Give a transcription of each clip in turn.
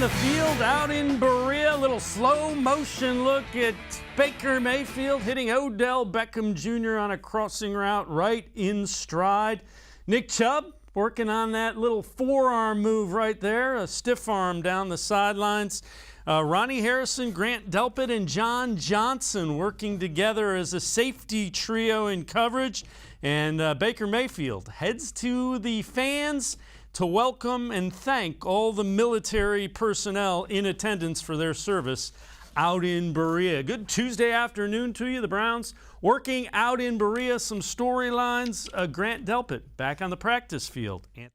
the field out in Berea. A little slow motion look at Baker Mayfield hitting Odell Beckham Jr. on a crossing route right in stride. Nick Chubb working on that little forearm move right there, a stiff arm down the sidelines. Ronnie Harrison, Grant Delpit, and John Johnson working together as a safety trio in coverage. And Baker Mayfield heads to the fans to welcome and thank all the military personnel in attendance for their service out in Berea. Good Tuesday afternoon to you. The Browns working out in Berea. Some storylines. Grant Delpit back on the practice field. Anthony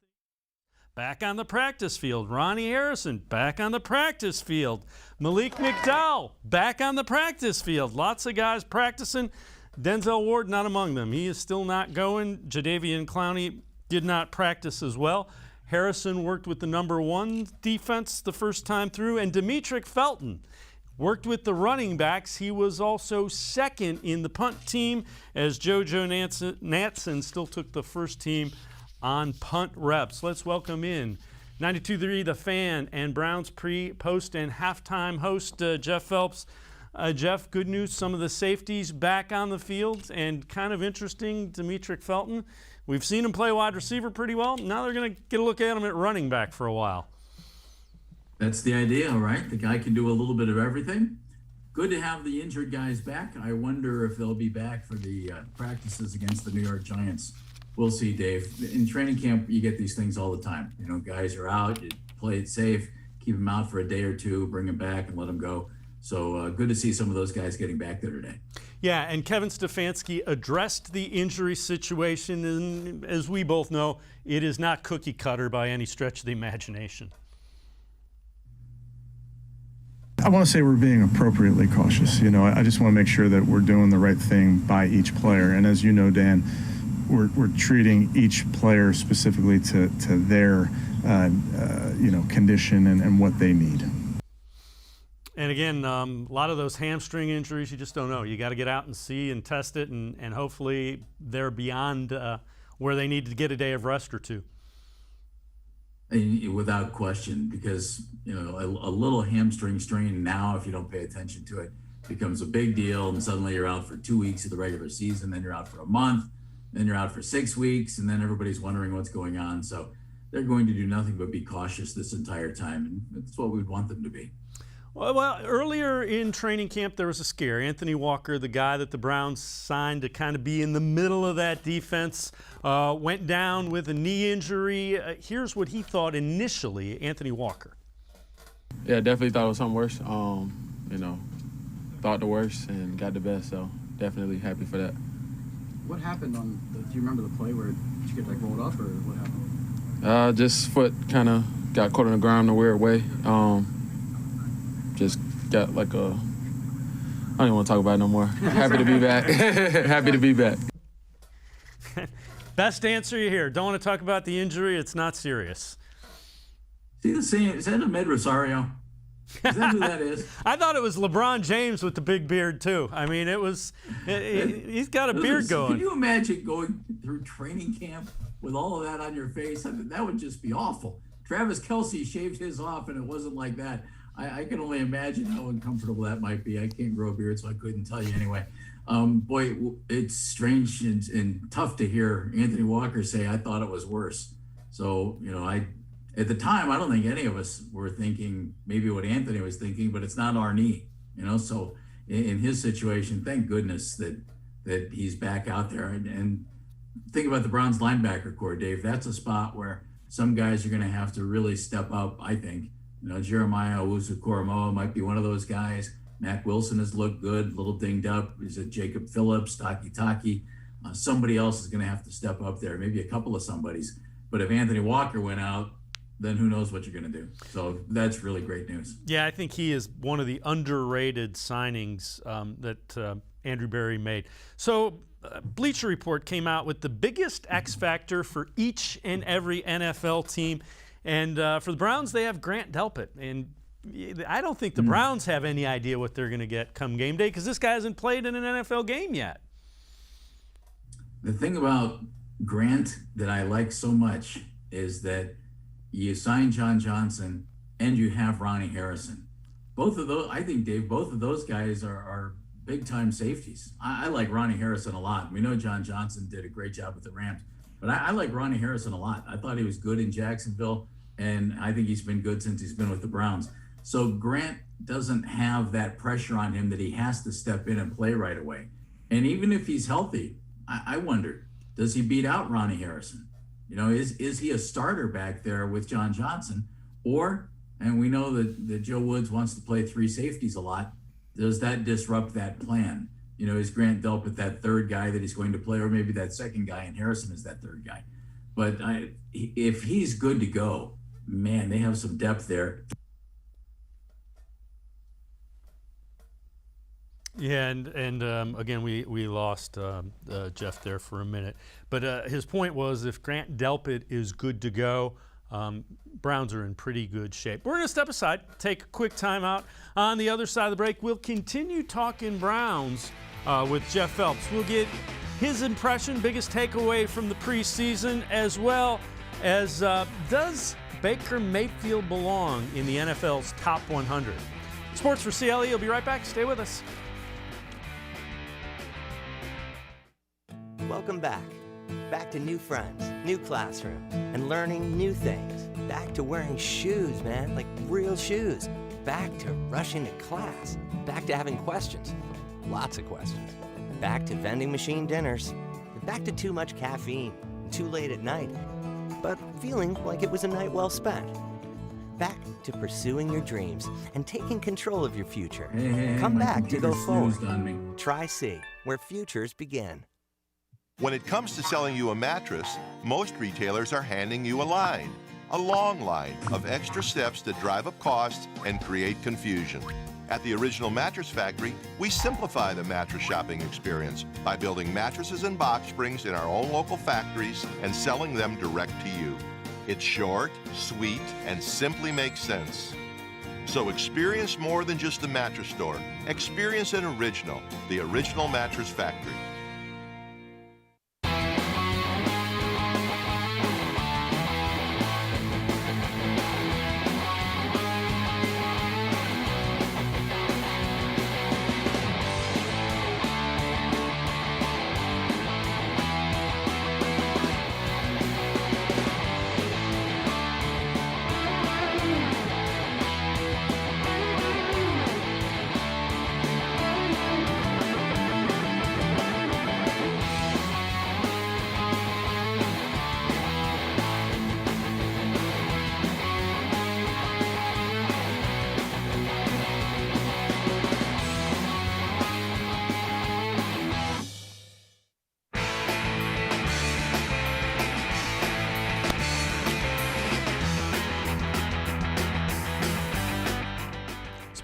back on the practice field. Ronnie Harrison back on the practice field. Malik McDowell back on the practice field. Lots of guys practicing. Denzel Ward not among them. He is still not going. Jadeveon Clowney did not practice as well. Harrison worked with the #1 defense the first time through, and Demetric Felton worked with the running backs. He was also second in the punt team as JoJo Natson still took the first team on punt reps. Let's welcome in 92.3 The Fan and Browns pre, post, and halftime host Jeff Phelps. Jeff, good news, some of the safeties back on the field, and kind of interesting, Demetric Felton. We've seen him play wide receiver pretty well. Now they're going to get a look at him at running back for a while. That's the idea, right? The guy can do a little bit of everything. Good to have the injured guys back. I wonder if they'll be back for the practices against the New York Giants. We'll see, Dave. In training camp, you get these things all the time. You know, guys are out, you play it safe, keep them out for a day or two, bring them back and let them go. So good to see some of those guys getting back there today. Yeah, and Kevin Stefanski addressed the injury situation, and as we both know, it is not cookie cutter by any stretch of the imagination. I want to say we're being appropriately cautious. You know, I just want to make sure that we're doing the right thing by each player. And as you know, Dan, we're treating each player specifically to their condition and what they need. And again, a lot of those hamstring injuries, you just don't know. You got to get out and see and test it, and hopefully they're beyond where they need to get a day of rest or two. Without question, because you know a little hamstring strain now, if you don't pay attention to it, becomes a big deal, and suddenly you're out for 2 weeks of the regular season, then you're out for a month, then you're out for 6 weeks, and then everybody's wondering what's going on. So they're going to do nothing but be cautious this entire time, and that's what we'd want them to be. Well, earlier in training camp, there was a scare. Anthony Walker, the guy that the Browns signed to kind of be in the middle of that defense, went down with a knee injury. Here's what he thought initially, Anthony Walker. Yeah, definitely thought it was something worse. Thought the worst and got the best, so definitely happy for that. What happened do you remember the play where did you get rolled up, or what happened? Just foot kind of got caught on the ground in a weird way. Just got I don't even want to talk about it no more. Happy to be back. Happy to be back. Best answer you hear. Don't want to talk about the injury. It's not serious. See the same? Is that Ahmed Rosario? Is that who that is? I thought it was LeBron James with the big beard too. I mean, he's got a beard going. Can you imagine going through training camp with all of that on your face? I mean, that would just be awful. Travis Kelce shaved his off, and it wasn't like that. I can only imagine how uncomfortable that might be. I can't grow a beard, so I couldn't tell you anyway. Boy, it's strange and tough to hear Anthony Walker say, I thought it was worse. So, you know, at the time, I don't think any of us were thinking maybe what Anthony was thinking, but it's not our knee, you know? So in his situation, thank goodness that he's back out there. And think about the Browns linebacker core, Dave. That's a spot where some guys are going to have to really step up, I think. You know, Jeremiah Owusu-Koramoah might be one of those guys. Mac Wilson has looked good, a little dinged up. Is it Jacob Phillips, Taki? Somebody else is going to have to step up there, maybe a couple of somebodies. But if Anthony Walker went out, then who knows what you're going to do. So that's really great news. Yeah, I think he is one of the underrated signings that Andrew Berry made. So Bleacher Report came out with the biggest X factor for each and every NFL team. And for the Browns, they have Grant Delpit. And I don't think the Browns have any idea what they're going to get come game day because this guy hasn't played in an NFL game yet. The thing about Grant that I like so much is that you sign John Johnson and you have Ronnie Harrison. Both of those, I think, Dave, both of those guys are big-time safeties. I like Ronnie Harrison a lot. We know John Johnson did a great job with the Rams, but I like Ronnie Harrison a lot. I thought he was good in Jacksonville, and I think he's been good since he's been with the Browns. So Grant doesn't have that pressure on him that he has to step in and play right away. And even if he's healthy, I wonder, does he beat out Ronnie Harrison? You know, is he a starter back there with John Johnson? Or, and we know that Joe Woods wants to play three safeties a lot, does that disrupt that plan? You know, is Grant Delpit that third guy that he's going to play, or maybe that second guy and Harrison is that third guy? But if he's good to go, man, they have some depth there. Yeah, and again, we lost Jeff there for a minute. But his point was, if Grant Delpit is good to go, Browns are in pretty good shape. We're going to step aside, take a quick timeout. On the other side of the break, we'll continue talking Browns with Jeff Phelps. We'll get his impression, biggest takeaway from the preseason, as well as does Baker Mayfield belong in the NFL's top 100? Sports4CLE, you'll be right back. Stay with us. Welcome back. Back to new friends, new classroom, and learning new things. Back to wearing shoes, man, like real shoes. Back to rushing to class. Back to having questions. Lots of questions. Back to vending machine dinners. Back to too much caffeine, too late at night, but feeling like it was a night well spent. Back to pursuing your dreams and taking control of your future. Come back to go forward. Try C, where futures begin. When it comes to selling you a mattress, most retailers are handing you a long line of extra steps that drive up costs and create confusion. At the Original Mattress Factory, we simplify the mattress shopping experience by building mattresses and box springs in our own local factories and selling them direct to you. It's short, sweet, and simply makes sense. So experience more than just a mattress store. Experience an original, the Original Mattress Factory.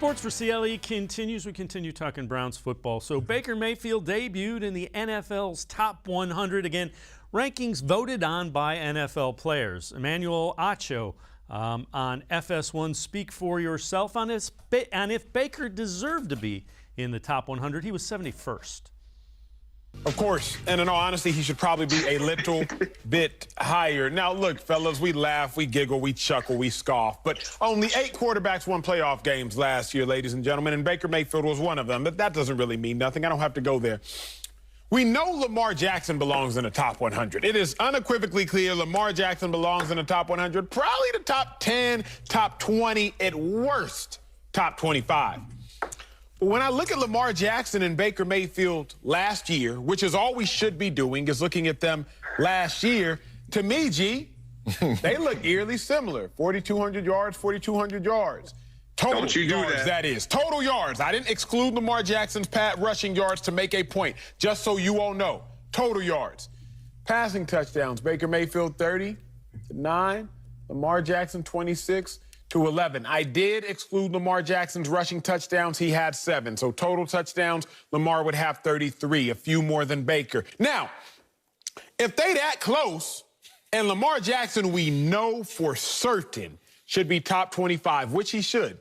Sports4CLE continues. We continue talking Browns football. So Baker Mayfield debuted in the NFL's top 100. Again, rankings voted on by NFL players. Emmanuel Acho on FS1, speak for yourself on if Baker deserved to be in the top 100. He was 71st. Of course, and in all honesty, he should probably be a little bit higher. Now, look, fellas, we laugh, we giggle, we chuckle, we scoff, but only 8 quarterbacks won playoff games last year, ladies and gentlemen, and Baker Mayfield was one of them, but that doesn't really mean nothing. I don't have to go there. We know Lamar Jackson belongs in the top 100. It is unequivocally clear Lamar Jackson belongs in the top 100, probably the top 10, top 20, at worst, top 25. When I look at Lamar Jackson and Baker Mayfield last year, which is all we should be doing, is looking at them last year, to me, G, they look eerily similar. 4,200 yards, 4,200 yards. Total Don't you do yards, that is. Total yards. I didn't exclude Lamar Jackson's rushing yards to make a point, just so you all know. Total yards. Passing touchdowns, Baker Mayfield 30-9, Lamar Jackson 26-11. I did exclude Lamar Jackson's rushing touchdowns. He had 7. So total touchdowns, Lamar would have 33, a few more than Baker. Now, if they that close, and Lamar Jackson we know for certain should be top 25, which he should,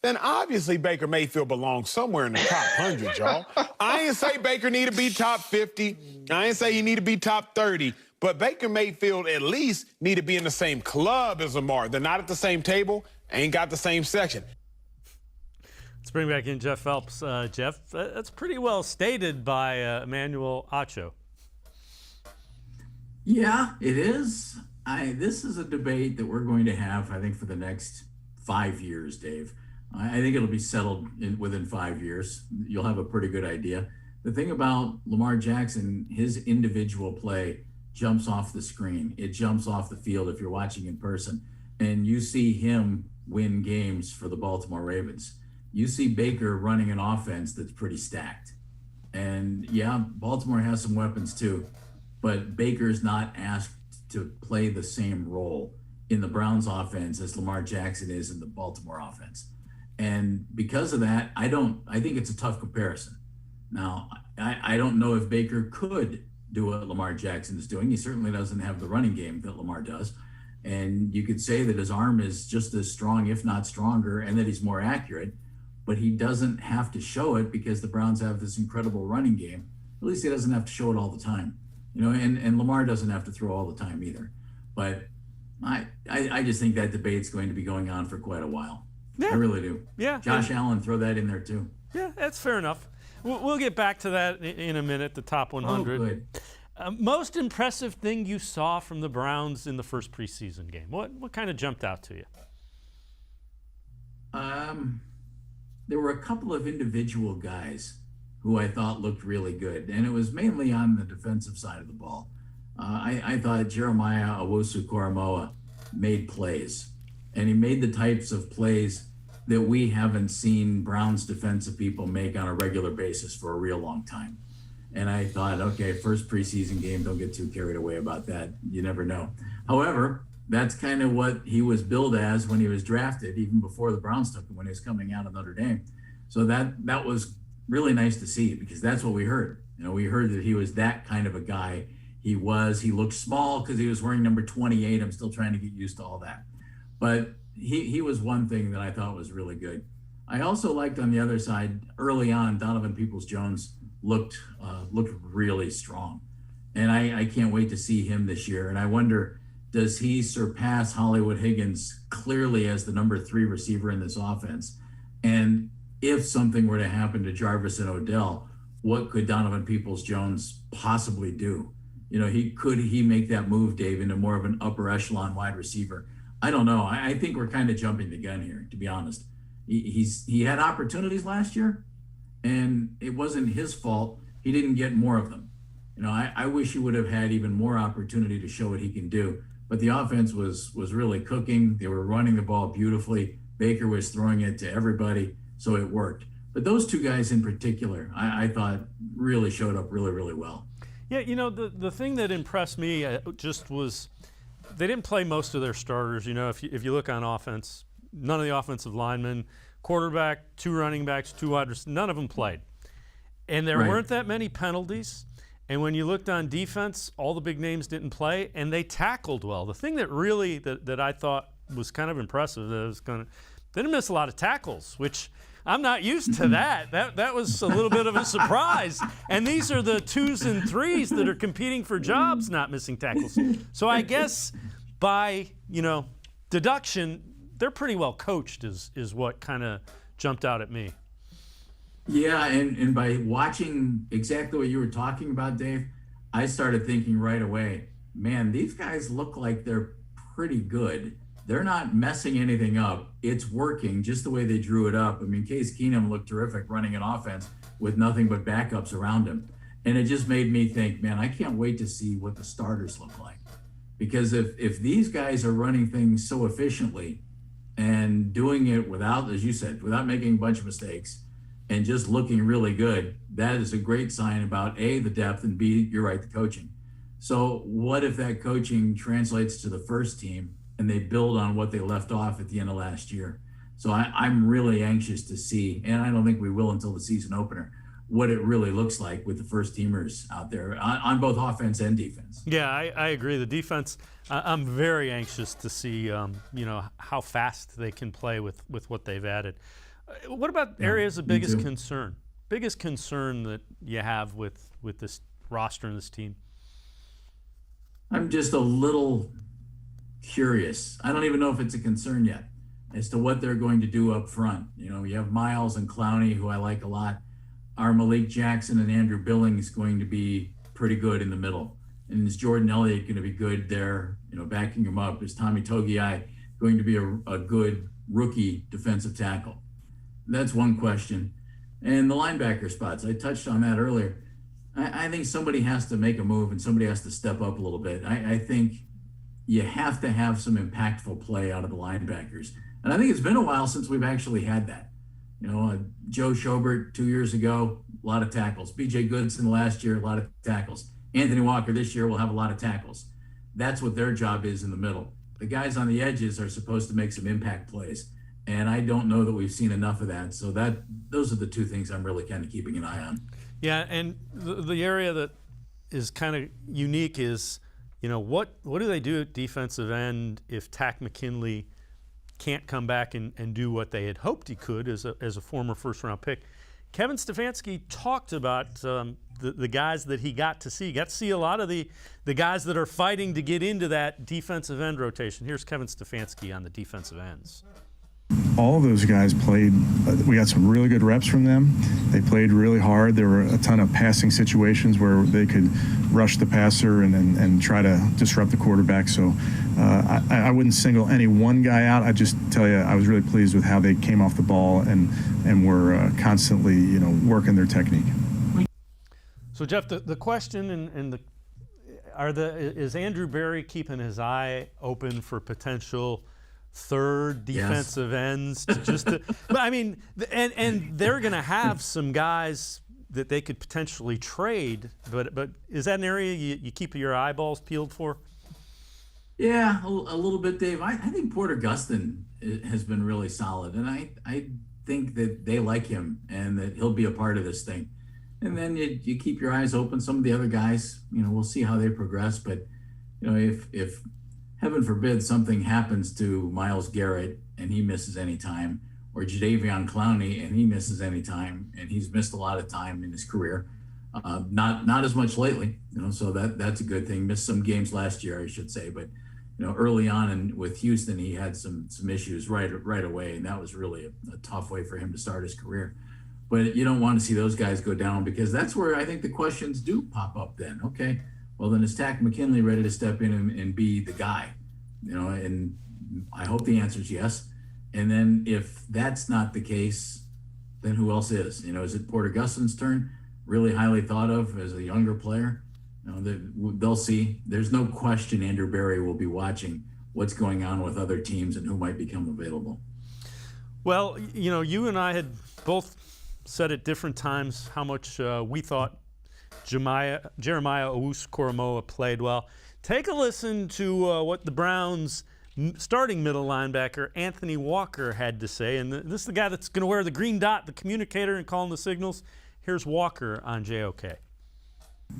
then obviously Baker Mayfield belongs somewhere in the top 100, y'all. I ain't say Baker need to be top 50. I ain't say he need to be top 30. But Baker Mayfield at least need to be in the same club as Lamar. They're not at the same table, ain't got the same section. Let's bring back in Jeff Phelps. Jeff, that's pretty well stated by Emmanuel Acho. Yeah, it is. This is a debate that we're going to have, I think, for the next 5 years, Dave. I think it'll be settled within 5 years. You'll have a pretty good idea. The thing about Lamar Jackson, his individual play jumps off the screen. It jumps off the field if you're watching in person. And you see him win games for the Baltimore Ravens. You see Baker running an offense that's pretty stacked. And yeah, Baltimore has some weapons too, but Baker's not asked to play the same role in the Browns offense as Lamar Jackson is in the Baltimore offense. And because of that, I think it's a tough comparison. Now, I don't know if Baker could do what Lamar Jackson is doing. He certainly doesn't have the running game that Lamar does. And you could say that his arm is just as strong, if not stronger, and that he's more accurate, but he doesn't have to show it because the Browns have this incredible running game. At least he doesn't have to show it all the time. And Lamar doesn't have to throw all the time either. But I just think that debate's going to be going on for quite a while. Yeah. I really do. Yeah. Josh Allen, throw that in there too. Yeah, that's fair enough. We'll get back to that in a minute, the top 100. Oh, good. Most impressive thing you saw from the Browns in the first preseason game? What kind of jumped out to you? There were a couple of individual guys who I thought looked really good, and it was mainly on the defensive side of the ball. I thought Jeremiah Owusu-Koramoah made plays, and he made the types of plays that we haven't seen Browns defensive people make on a regular basis for a real long time. And I thought, okay, first preseason game, don't get too carried away about that. You never know. However, that's kind of what he was billed as when he was drafted, even before the Browns took him, when he was coming out of Notre Dame. So that was really nice to see, because that's what we heard. We heard that he was that kind of a guy. He looked small because he was wearing number 28. I'm still trying to get used to all that. But he was one thing that I thought was really good. I also liked on the other side, early on, Donovan Peoples-Jones looked really strong. And I can't wait to see him this year. And I wonder, does he surpass Hollywood Higgins clearly as the number 3 receiver in this offense? And if something were to happen to Jarvis and Odell, what could Donovan Peoples-Jones possibly do? Could he make that move, Dave, into more of an upper echelon wide receiver? I don't know. I think we're kind of jumping the gun here, to be honest. He had opportunities last year, and it wasn't his fault. He didn't get more of them. I wish he would have had even more opportunity to show what he can do. But the offense was really cooking. They were running the ball beautifully. Baker was throwing it to everybody, so it worked. But those two guys in particular, I thought really showed up really, really well. Yeah, the thing that impressed me just was they didn't play most of their starters. If you look on offense, none of the offensive linemen, quarterback, 2 running backs, 2 wide receivers, none of them played. And there weren't that many penalties. And when you looked on defense, all the big names didn't play, and they tackled well. The thing that really that I thought was kind of impressive, they didn't miss a lot of tackles, which I'm not used to that. That was a little bit of a surprise. And these are the 2s and 3s that are competing for jobs, not missing tackles. So I guess by deduction, they're pretty well coached is what kind of jumped out at me. Yeah, and by watching exactly what you were talking about, Dave, I started thinking right away, man, these guys look like they're pretty good. They're not messing anything up. It's working just the way they drew it up. I mean, Case Keenum looked terrific running an offense with nothing but backups around him. And it just made me think, man, I can't wait to see what the starters look like. Because if these guys are running things so efficiently and doing it without, as you said, without making a bunch of mistakes, and just looking really good, that is a great sign about A, the depth, and B, you're right, the coaching. So what if that coaching translates to the first team and they build on what they left off at the end of last year? So I'm really anxious to see, and I don't think we will until the season opener, what it really looks like with the first teamers out there on both offense and defense. Yeah, I agree. The defense, I'm very anxious to see, how fast they can play with what they've added. What about areas of biggest concern? Biggest concern that you have with this roster and this team? I'm just a little curious. I don't even know if it's a concern yet as to what they're going to do up front. You know, you have Miles and Clowney, who I like a lot. Are Malik Jackson and Andrew Billings going to be pretty good in the middle? And is Jordan Elliott going to be good there, you know, backing him up? Is Tommy Togiai going to be a good rookie defensive tackle? That's one question. And the linebacker spots, I touched on that earlier. I think somebody has to make a move and somebody has to step up a little bit. I think you have to have some impactful play out of the linebackers. And I think it's been a while since we've actually had that. You know, Joe Schobert 2 years ago, a lot of tackles. B.J. Goodson last year, a lot of tackles. Anthony Walker this year will have a lot of tackles. That's what their job is in the middle. The guys on the edges are supposed to make some impact plays. And I don't know that we've seen enough of that. So those are the two things I'm really kind of keeping an eye on. Yeah, and the area that is kind of unique is, you know, what do they do at defensive end if Tack McKinley can't come back and do what they had hoped he could as a former first-round pick? Kevin Stefanski talked about the guys that he got to see. He got to see a lot of the guys that are fighting to get into that defensive end rotation. Here's Kevin Stefanski on the defensive ends. All of those guys played. We got some really good reps from them. They played really hard. There were a ton of passing situations where they could rush the passer and try to disrupt the quarterback. So I wouldn't single any one guy out. I just tell you, I was really pleased with how they came off the ball and were constantly, you know, working their technique. So Jeff, the question is Andrew Berry keeping his eye open for potential third defensive ends? But I mean, and they're going to have some guys that they could potentially trade, but is that an area you keep your eyeballs peeled for? Yeah, a little bit, Dave. I think Porter Gustin has been really solid, and I think that they like him and that he'll be a part of this thing. And then you keep your eyes open. Some of the other guys, you know, we'll see how they progress. But, you know, if heaven forbid something happens to Myles Garrett and he misses any time, or Jadeveon Clowney and he misses any time, and he's missed a lot of time in his career, not as much lately, you know, so that's a good thing. Missed some games last year, I should say, but you know, early on and with Houston, he had some issues right away, and that was really a tough way for him to start his career. But you don't want to see those guys go down, because that's where I think the questions do pop up then. Okay, well then is Tack McKinley ready to step in and be the guy? You know, and I hope the answer is yes. And then if that's not the case, then who else is? You know, is it Porter Gustin's turn? Really highly thought of as a younger player. You know, they'll see. There's no question Andrew Berry will be watching what's going on with other teams and who might become available. Well, you know, you and I had both said at different times how much we thought Jeremiah Owusu-Koramoah played well. Take a listen to what the Browns' starting middle linebacker Anthony Walker had to say. And this is the guy that's going to wear the green dot, the communicator, and calling the signals. Here's Walker on JOK.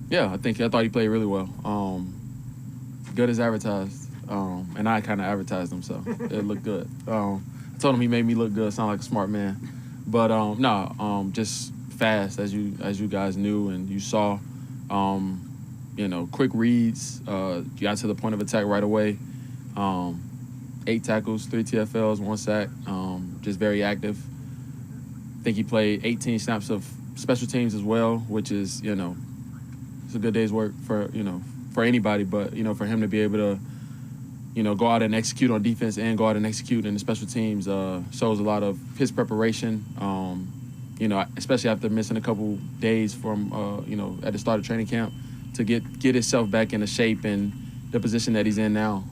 Yeah, I thought he played really well. Good as advertised. And I kind of advertised him, so it looked good. I told him he made me look good, sound like a smart man. But just fast, as you guys knew and you saw. You know, quick reads. Got to the point of attack right away. 8 tackles, 3 TFLs, 1 sack. Just very active. I think he played 18 snaps of special teams as well, which is, you know, it's a good day's work for anybody. But, you know, for him to be able to, you know, go out and execute on defense and go out and execute in the special teams shows a lot of his preparation. You know, especially after missing a couple days from, you know, at the start of training camp, to get himself back into shape and the position that he's in now.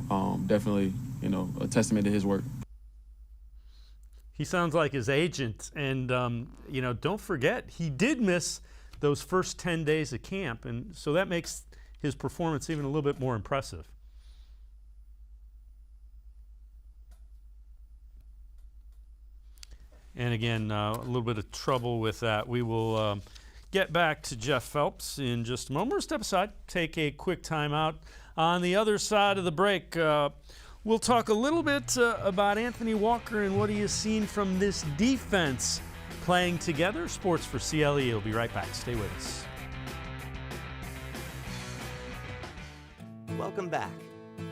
Definitely, you know, a testament to his work. He sounds like his agent. And, you know, don't forget, he did miss those first 10 days of camp. And so that makes his performance even a little bit more impressive. And again, a little bit of trouble with that. We will get back to Jeff Phelps in just a moment. We're going to step aside, take a quick time out. On the other side of the break, we'll talk a little bit about Anthony Walker and what he has seen from this defense playing together. Sports4CLE will be right back. Stay with us. Welcome back.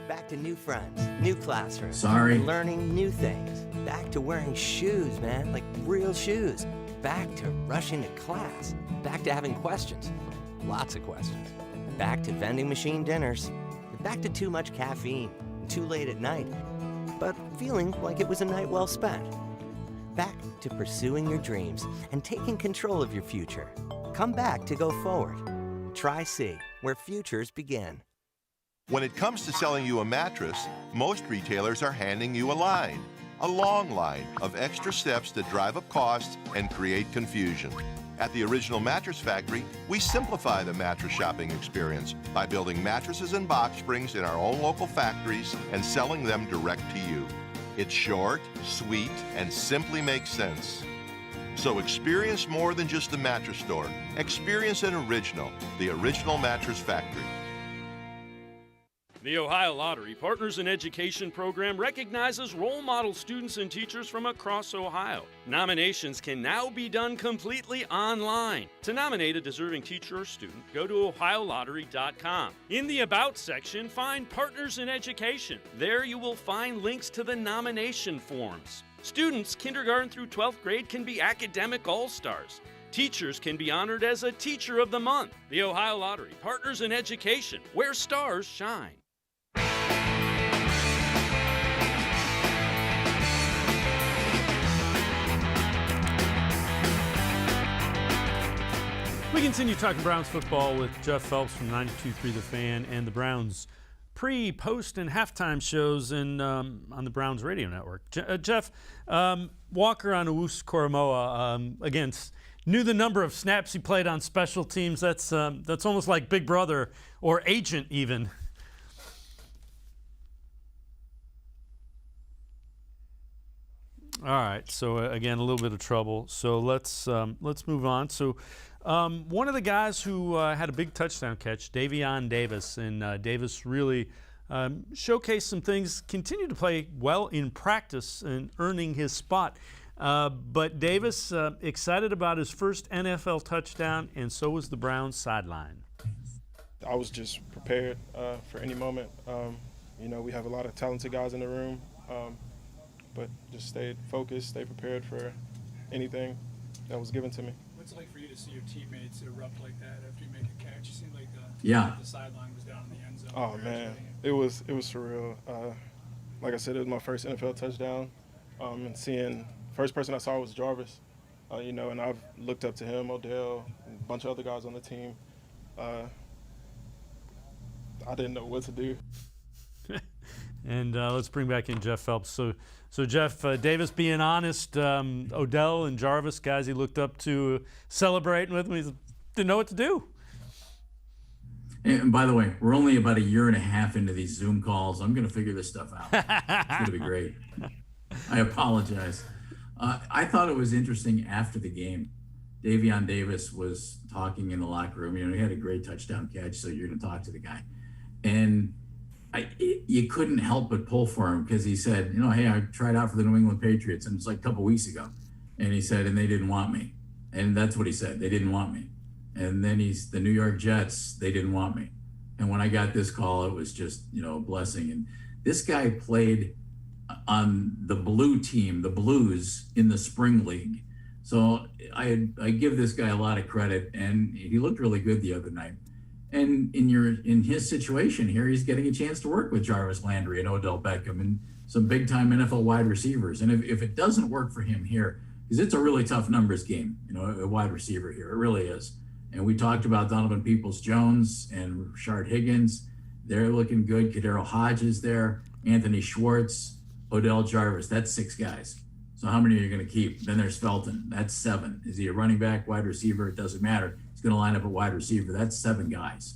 Back to new friends, new classroom. Sorry. And learning new things. Back to wearing shoes, man, like real shoes. Back to rushing to class. Back to having questions. Lots of questions. Back to vending machine dinners. Back to too much caffeine. Too late at night. But feeling like it was a night well spent. Back to pursuing your dreams and taking control of your future. Come back to go forward. Try C, where futures begin. When it comes to selling you a mattress, most retailers are handing you a line. A long line of extra steps that drive up costs and create confusion. At the Original Mattress Factory, we simplify the mattress shopping experience by building mattresses and box springs in our own local factories and selling them direct to you. It's short, sweet, and simply makes sense. So experience more than just the mattress store. Experience an original, the Original Mattress Factory. The Ohio Lottery Partners in Education program recognizes role model students and teachers from across Ohio. Nominations can now be done completely online. To nominate a deserving teacher or student, go to OhioLottery.com. In the About section, find Partners in Education. There you will find links to the nomination forms. Students, kindergarten through 12th grade, can be academic all-stars. Teachers can be honored as a Teacher of the Month. The Ohio Lottery Partners in Education, where stars shine. We continue talking Browns football with Jeff Phelps from 92.3 The Fan and the Browns pre, post, and halftime shows on the Browns radio network. Jeff, Walker on Owusu-Koramoah against knew the number of snaps he played on special teams. That's almost like Big Brother or Agent even. All right. So again, a little bit of trouble. So let's move on. So. One of the guys who had a big touchdown catch, Davion Davis, and Davis really showcased some things, continued to play well in practice and earning his spot. But Davis excited about his first NFL touchdown, and so was the Browns sideline. I was just prepared for any moment. We have a lot of talented guys in the room, but just stayed focused, stayed prepared for anything that was given to me. What's it like for you to see your teammates erupt like that after you make a catch? It seemed like the sideline was down in the end zone. Oh man, it was surreal. Like I said, it was my first NFL touchdown, and seeing first person I saw was Jarvis. And I've looked up to him, Odell, and a bunch of other guys on the team. I didn't know what to do. And let's bring back in Jeff Phelps. So Jeff, Davis being honest, Odell and Jarvis, guys he looked up to, celebrating with him, he didn't know what to do. And by the way, we're only about a year and a half into these Zoom calls. I'm going to figure this stuff out. It's going to be great. I apologize. I thought it was interesting after the game. Davion Davis was talking in the locker room. He had a great touchdown catch, so you're going to talk to the guy. And you couldn't help but pull for him because he said, hey, I tried out for the New England Patriots, and it's like a couple weeks ago. And he said, and they didn't want me. And that's what he said. They didn't want me. And then he's the New York Jets. They didn't want me. And when I got this call, it was just, a blessing. And this guy played on the blue team, the Blues, in the spring league. So I give this guy a lot of credit, and he looked really good the other night. And in his situation here, he's getting a chance to work with Jarvis Landry and Odell Beckham and some big-time NFL wide receivers. And if it doesn't work for him here, because it's a really tough numbers game, a wide receiver here. It really is. And we talked about Donovan Peoples-Jones and Rashard Higgins. They're looking good. Kadero Hodges there, Anthony Schwartz, Odell Jarvis. That's 6 guys. So how many are you going to keep? Then there's Felton. That's 7. Is he a running back, wide receiver? It doesn't matter. He's going to line up a wide receiver. That's 7 guys.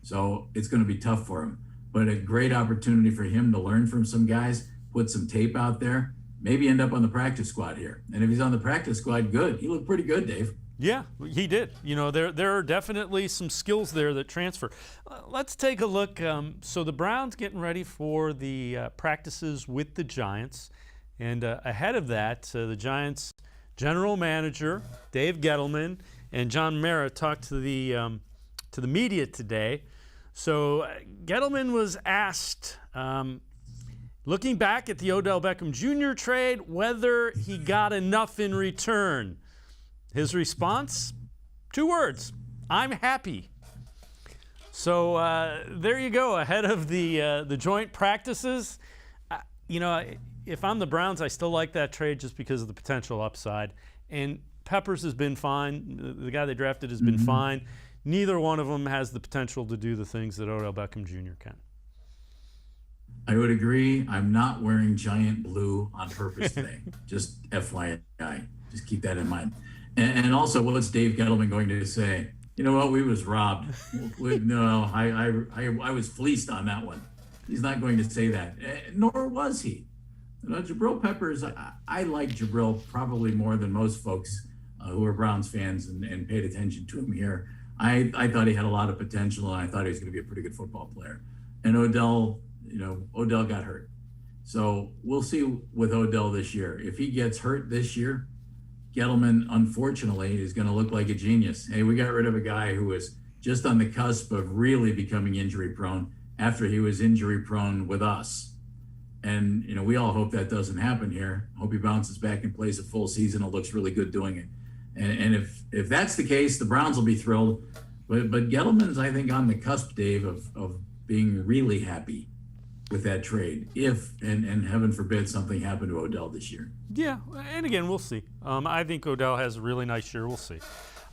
So it's going to be tough for him. But a great opportunity for him to learn from some guys, put some tape out there, maybe end up on the practice squad here. And if he's on the practice squad, good. He looked pretty good, Dave. Yeah, he did. There are definitely some skills there that transfer. Let's take a look. So the Browns getting ready for the practices with the Giants. And ahead of that, the Giants general manager, Dave Gettleman, and John Mara talked to the media today. So Gettleman was asked, looking back at the Odell Beckham Jr. trade, whether he got enough in return. His response, 2 words, I'm happy. So there you go, ahead of the joint practices. If I'm the Browns, I still like that trade just because of the potential upside. And Peppers has been fine. The guy they drafted has been fine. Neither one of them has the potential to do the things that Odell Beckham Jr. can. I would agree. I'm not wearing giant blue on purpose today. Just FYI. Just keep that in mind. And also, what's Dave Gettleman going to say? You know what? We was robbed. No, I was fleeced on that one. He's not going to say that, nor was he. Jabril Peppers, I like Jabril probably more than most folks who are Browns fans and paid attention to him here. I thought he had a lot of potential, and I thought he was going to be a pretty good football player. And Odell got hurt. So we'll see with Odell this year. If he gets hurt this year, Gettleman, unfortunately, is going to look like a genius. Hey, we got rid of a guy who was just on the cusp of really becoming injury prone after he was injury prone with us. And, we all hope that doesn't happen here. Hope he bounces back and plays a full season. It looks really good doing it. And if that's the case, the Browns will be thrilled. But Gettleman's, I think, on the cusp, Dave, of being really happy with that trade. If, and heaven forbid, something happened to Odell this year. Yeah, and again, we'll see. I think Odell has a really nice year. We'll see.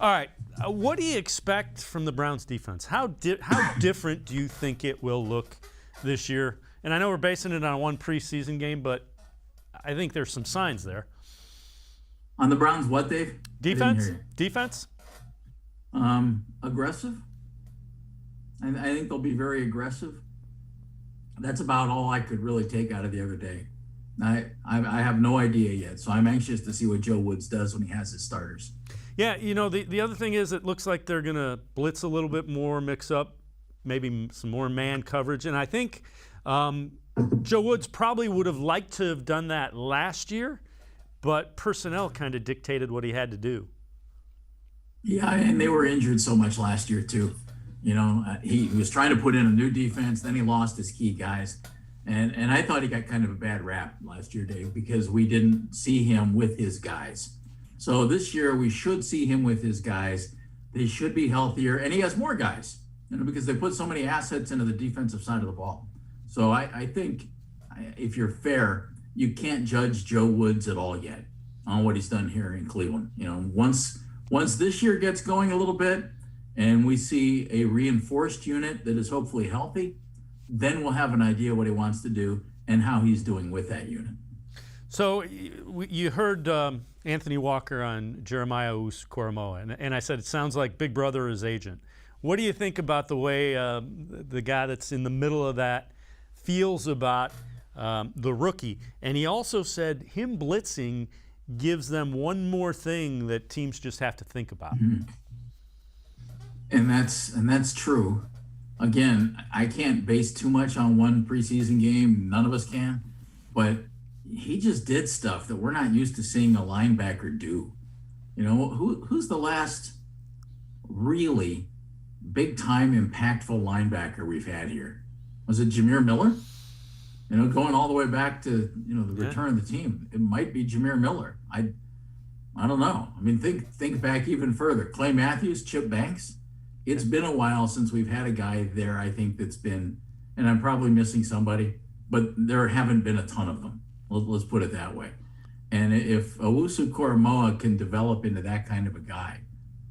All right, what do you expect from the Browns defense? How different do you think it will look this year? And I know we're basing it on one preseason game, but I think there's some signs there. On the Browns, what, Dave? Defense? Defense? Aggressive. I think they'll be very aggressive. That's about all I could really take out of the other day. I have no idea yet, so I'm anxious to see what Joe Woods does when he has his starters. Yeah, the other thing is it looks like they're going to blitz a little bit more, mix up maybe some more man coverage. And I think Joe Woods probably would have liked to have done that last year, but personnel kind of dictated what he had to do. Yeah, and they were injured so much last year too. He was trying to put in a new defense, then he lost his key guys. And I thought he got kind of a bad rap last year, Dave, because we didn't see him with his guys. So this year we should see him with his guys. They should be healthier, and he has more guys, because they put so many assets into the defensive side of the ball. So I think if you're fair, you can't judge Joe Woods at all yet on what he's done here in Cleveland. Once this year gets going a little bit and we see a reinforced unit that is hopefully healthy, then we'll have an idea what he wants to do and how he's doing with that unit. So you heard Anthony Walker on Jeremiah Owusu-Koramoah, and I said it sounds like Big Brother is agent. What do you think about the way the guy that's in the middle of that feels about the rookie? And he also said him blitzing gives them one more thing that teams just have to think about. Mm-hmm. And that's true. Again, I can't base too much on one preseason game. None of us can. But he just did stuff that we're not used to seeing a linebacker do. Who's the last really big-time impactful linebacker we've had here? Was it Jameer Miller? Going all the way back to, the return of the team. It might be Jameer Miller. I don't know. I mean, think back even further. Clay Matthews, Chip Banks. It's been a while since we've had a guy there, I think, that's been, and I'm probably missing somebody, but there haven't been a ton of them. Let's put it that way. And if Owusu-Koramoah can develop into that kind of a guy,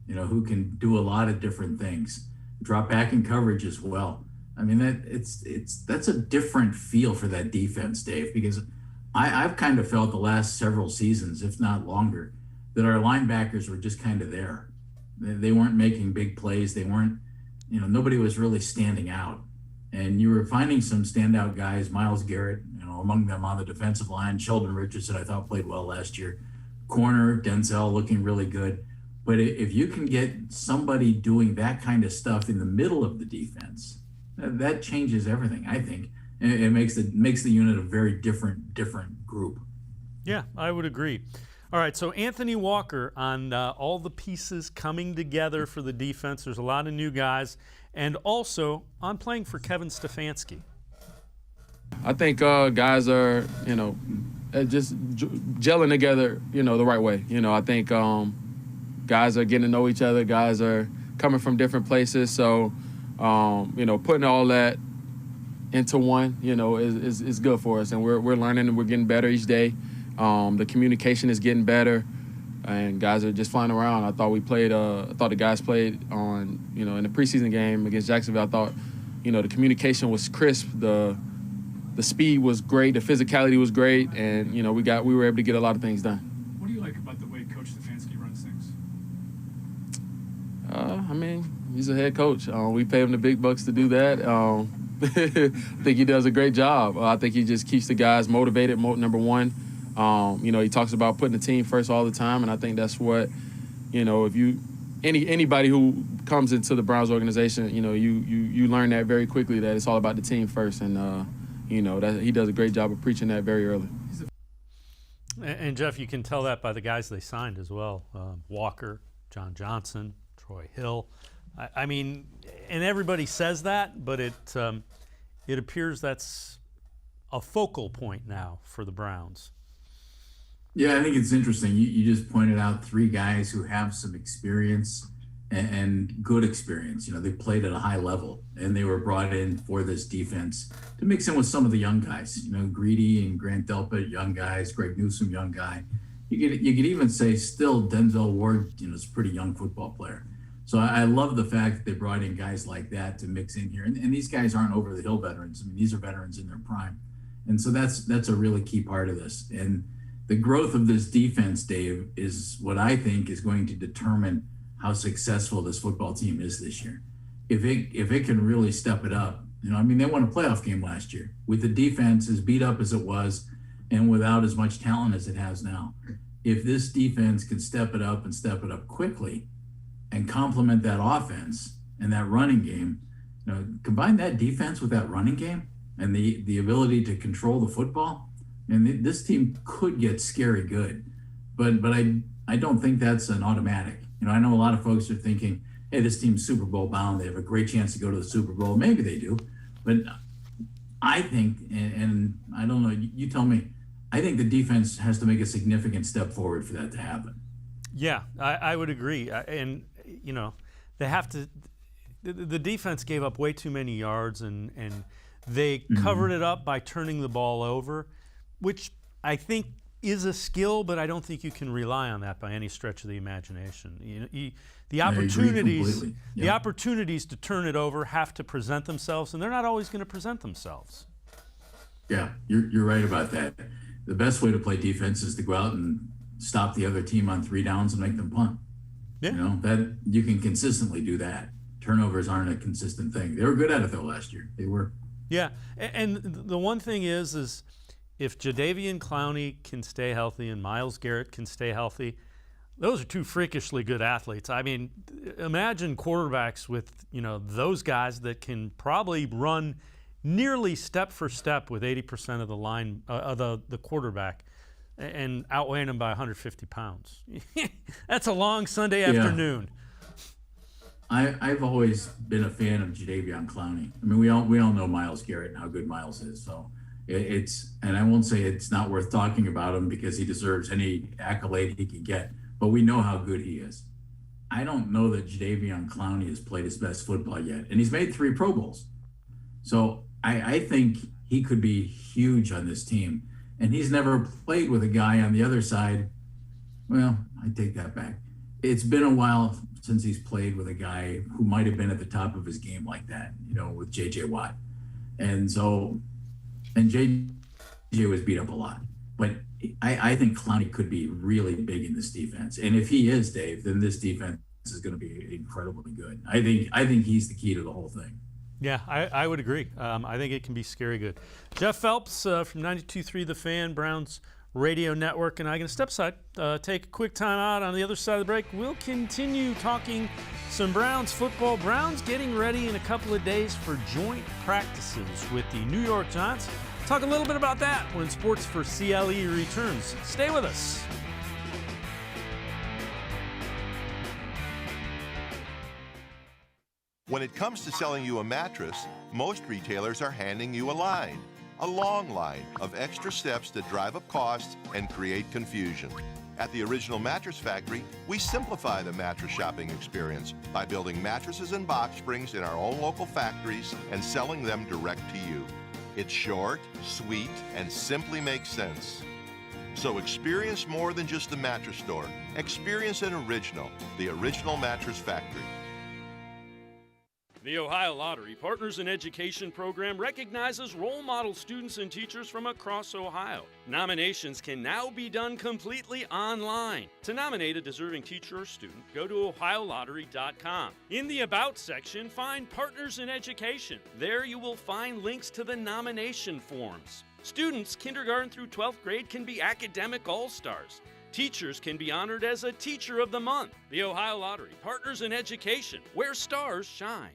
who can do a lot of different things, drop back in coverage as well. I mean, that's a different feel for that defense, Dave, because I've kind of felt the last several seasons, if not longer, that our linebackers were just kind of there. They weren't making big plays. They weren't, nobody was really standing out. And you were finding some standout guys, Myles Garrett, among them on the defensive line. Sheldon Richardson, I thought, played well last year. Corner, Denzel looking really good. But if you can get somebody doing that kind of stuff in the middle of the defense, that changes everything, I think. And it makes the unit a very different group. Yeah, I would agree. All right, so Anthony Walker on all the pieces coming together for the defense. There's a lot of new guys. And also on playing for Kevin Stefanski. I think guys are, just gelling together, the right way. I think guys are getting to know each other. Guys are coming from different places. So, putting all that into one, is good for us. And we're learning and we're getting better each day. The communication is getting better, and guys are just flying around. I thought the guys played on, in the preseason game against Jacksonville. I thought, the communication was crisp. The speed was great. The physicality was great, and we were able to get a lot of things done. What do you like about the way Coach Stefanski runs things? He's a head coach. We pay him the big bucks to do that. I think he does a great job. I think he just keeps the guys motivated. Number one. He talks about putting the team first all the time, and I think that's what, if anybody who comes into the Browns organization, you learn that very quickly, that it's all about the team first, and that he does a great job of preaching that very early. And Jeff, you can tell that by the guys they signed as well: Walker, John Johnson, Troy Hill. And everybody says that, but it appears that's a focal point now for the Browns. Yeah, I think it's interesting. You just pointed out three guys who have some experience and good experience. They played at a high level, and they were brought in for this defense to mix in with some of the young guys. Greedy and Grant Delpit, young guys. Greg Newsome, young guy. You could even say still Denzel Ward, is a pretty young football player. So I love the fact that they brought in guys like that to mix in here. And these guys aren't over the hill veterans. These are veterans in their prime. And so that's a really key part of this. And the growth of this defense, Dave, is what I think is going to determine how successful this football team is this year. If it can really step it up, they won a playoff game last year with the defense as beat up as it was and without as much talent as it has now. If this defense can step it up and step it up quickly and complement that offense and that running game, combine that defense with that running game and the ability to control the football, and this team could get scary good, but I don't think that's an automatic. I know a lot of folks are thinking, hey, this team's Super Bowl bound. They have a great chance to go to the Super Bowl. Maybe they do, but I think, and I don't know, you tell me, I think the defense has to make a significant step forward for that to happen. Yeah, I would agree. And, they have to – the defense gave up way too many yards, and they covered it up by turning the ball over, which I think is a skill, but I don't think you can rely on that by any stretch of the imagination. The opportunities, the opportunities to turn it over have to present themselves, and they're not always going to present themselves. Yeah, you're right about that. The best way to play defense is to go out and stop the other team on 3 downs and make them punt. Yeah. That you can consistently do that. Turnovers aren't a consistent thing. They were good at it though last year. They were. Yeah, and the one thing is if Jadeveon Clowney can stay healthy and Myles Garrett can stay healthy, those are two freakishly good athletes. Imagine quarterbacks with those guys that can probably run nearly step for step with 80% of the line the quarterback, and outweighing them by 150 pounds. That's a long Sunday afternoon. I've always been a fan of Jadeveon Clowney. We all know Myles Garrett and how good Myles is. So and I won't say it's not worth talking about him because he deserves any accolade he can get, but we know how good he is. I don't know that Jadeveon Clowney has played his best football yet, and he's made 3 Pro Bowls. So I think he could be huge on this team. And he's never played with a guy on the other side. Well, I take that back. It's been a while since he's played with a guy who might have been at the top of his game like that, with J.J. Watt. And J.J. was beat up a lot. But I think Clowney could be really big in this defense. And if he is, Dave, then this defense is going to be incredibly good. I think he's the key to the whole thing. Yeah, I would agree. I think it can be scary good. Jeff Phelps from 92.3 The Fan, Browns Radio Network, and I'm going to step aside, take a quick time out. On the other side of the break, we'll continue talking some Browns football. Browns getting ready in a couple of days for joint practices with the New York Giants. Talk a little bit about that when Sports4CLE returns. Stay with us. When it comes to selling you a mattress, most retailers are handing you a line, a long line of extra steps that drive up costs and create confusion. At the Original Mattress Factory, we simplify the mattress shopping experience by building mattresses and box springs in our own local factories and selling them direct to you. It's short, sweet, and simply makes sense. So experience more than just a mattress store. Experience an original, the Original Mattress Factory. The Ohio Lottery Partners in Education program recognizes role model students and teachers from across Ohio. Nominations can now be done completely online. To nominate a deserving teacher or student, go to ohiolottery.com. In the About section, find Partners in Education. There you will find links to the nomination forms. Students, kindergarten through 12th grade, can be academic all-stars. Teachers can be honored as a Teacher of the Month. The Ohio Lottery Partners in Education, where stars shine.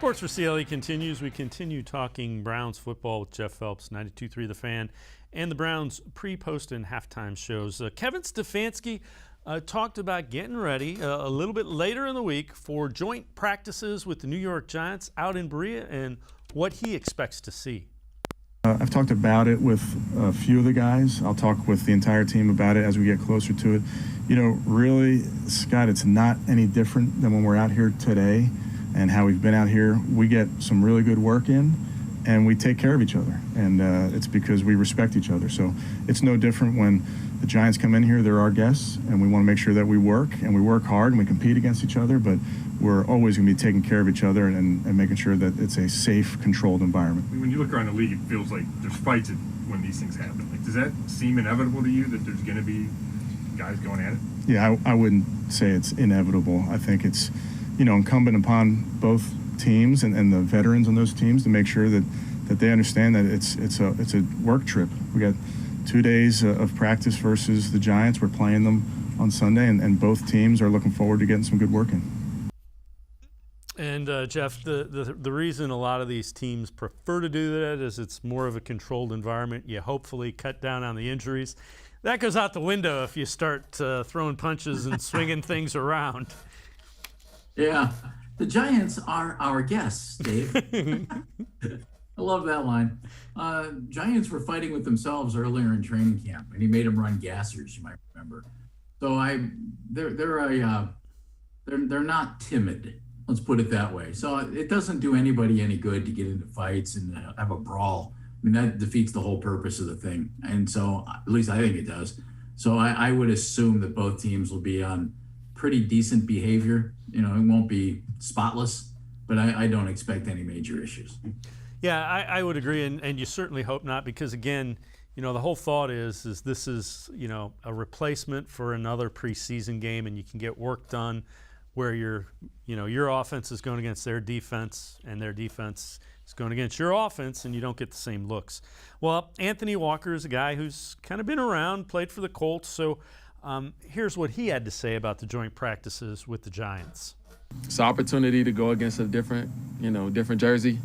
Sports4CLE continues. We continue talking Browns football with Jeff Phelps, 92.3 The Fan, and the Browns pre-post and halftime shows. Kevin Stefanski talked about getting ready a little bit later in the week for joint practices with the New York Giants out in Berea and what he expects to see. I've talked about it with a few of the guys. I'll talk with the entire team about it as we get closer to it. You know, really, Scott, it's not any different than when we're out here today and how we've been out here. We get some really good work in, and we take care of each other. And it's because we respect each other. So it's no different when the Giants come in here. They're our guests, and we want to make sure that we work hard, and we compete against each other. But we're always going to be taking care of each other and making sure that it's a safe, controlled environment. When you look around the league, it feels like there's fights when these things happen. Like, does that seem inevitable to you that there's going to be guys going at it? Yeah, I wouldn't say it's inevitable. I think it's, incumbent upon both teams and the veterans on those teams to make sure that they understand that it's a work trip. We got 2 days of practice versus the Giants. We're playing them on Sunday, and both teams are looking forward to getting some good work in. And Jeff, the reason a lot of these teams prefer to do that is it's more of a controlled environment. You hopefully cut down on the injuries. That goes out the window if you start throwing punches and swinging things around. Yeah, the Giants are our guests, Dave. I love that line. Giants were fighting with themselves earlier in training camp, and he made them run gassers, you might remember. So they're not timid. Let's put it that way. So it doesn't do anybody any good to get into fights and have a brawl. I mean, that defeats the whole purpose of the thing. And so, at least I think it does. So I would assume that both teams will be on pretty decent behavior. It won't be spotless, but I don't expect any major issues. Yeah, I would agree, and you certainly hope not, because again, the whole thought is this is a replacement for another preseason game, and you can get work done where your offense is going against their defense, and their defense is going against your offense, and you don't get the same looks. Well, Anthony Walker is a guy who's kind of been around, played for the Colts, so here's what he had to say about the joint practices with the Giants. It's an opportunity to go against a different jersey.